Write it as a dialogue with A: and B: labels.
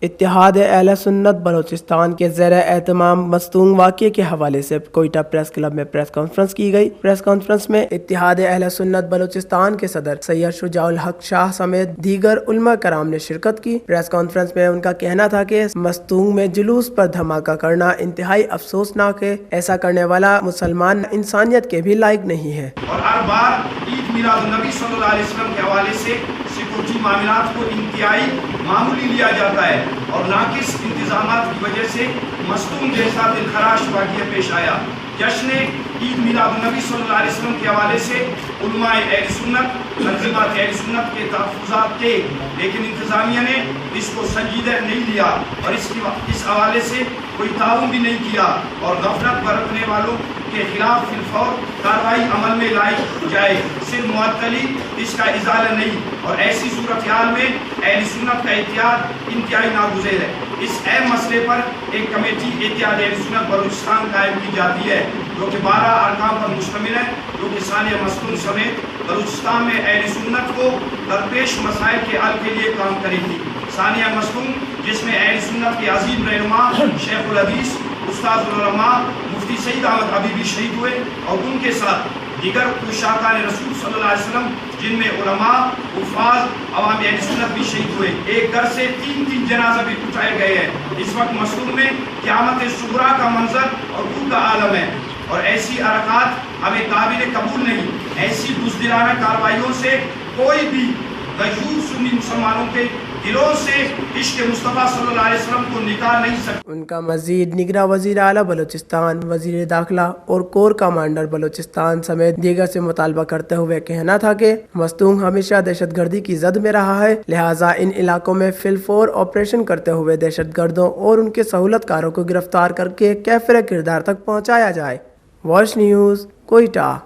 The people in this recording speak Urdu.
A: اتحاد اہل سنت بلوچستان کے زیر اہتمام مستونگ واقعے کے حوالے سے کوئٹہ پریس کلب میں پریس کانفرنس کی گئی۔ پریس کانفرنس میں اتحاد اہل سنت بلوچستان کے صدر سید شجاع الحق شاہ سمیت دیگر علماء کرام نے شرکت کی۔ پریس کانفرنس میں ان کا کہنا تھا کہ مستونگ میں جلوس پر دھماکہ کرنا انتہائی افسوسناک ہے، ایسا کرنے والا مسلمان انسانیت کے بھی لائق نہیں ہے۔
B: اور ہر بار عید میلاد النبی صلی اللہ علیہ وسلم کے حوالے سے سیکورٹی معاملات کو انتہائی معمولی لیا جاتا ہے اور ناقص انتظامات کی وجہ سے مستونگ جیسا دلخراش واقعہ پیش آیا۔ جشن عید میلاد النبی صلی اللہ علیہ وسلم کے حوالے سے علماء اہل سنت، تنظیمات اہل سنت کے تحفظات تھے، لیکن انتظامیہ نے اس کو سنجیدہ نہیں لیا اور اس حوالے سے کوئی تعاون بھی نہیں کیا اور غفلت برتنے والوں کے خلاف فی الفور کارروائی عمل میں لائی جائے، صرف معطلی اس کا ازالہ نہیں، اور ایسی صورتحال میں اہل سنت کا اتحاد انتہائی ناگزیر ہے۔ اس اہم مسئلے پر ایک کمیٹی اتحاد اہل سنت بلوچستان قائم کی جاتی ہے جو کہ 12 ارکان پر مشتمل ہے، جو کہ ثانیہ مستونگ سمیت بلوچستان میں اہل سنت کو درپیش مسائل کے حل کے لیے کام کرے گی۔ ثانیہ مستونگ جس میں اہل سنت کے عظیم رہنما شیخ الحدیث استاد العلماء مفتی سعید احمد حبیبی شہید ہوئے اور ان کے ساتھ دیگر عشاقان رسول صلی اللہ علیہ وسلم جن میں علماء، حفاظ، عوام اہل سنت بھی شہید ہوئے۔ ایک گھر سے تین جنازہ بھی اٹھائے گئے ہیں۔ اس وقت مستونگ میں قیامت صغریٰ کا منظر اور روح کا عالم ہے اور ایسی حرکات ہمیں قابل قبول نہیں۔ ایسی بزدلانہ کارروائیوں سے کوئی بھی غیور سنی مسلمانوں کے دلوں سے عشق مصطفیٰ صلی اللہ علیہ وسلم کو نکال نہیں سکتا۔
A: ان کا مزید نگراں وزیر اعلیٰ بلوچستان، وزیر داخلہ اور کور کمانڈر بلوچستان سمیت دیگر سے مطالبہ کرتے ہوئے کہنا تھا کہ مستونگ ہمیشہ دہشت گردی کی زد میں رہا ہے، لہٰذا ان علاقوں میں فی الفور آپریشن کرتے ہوئے دہشت گردوں اور ان کے سہولت کاروں کو گرفتار کر کے کیفر کردار تک پہنچایا جائے۔ Wash news, Quetta.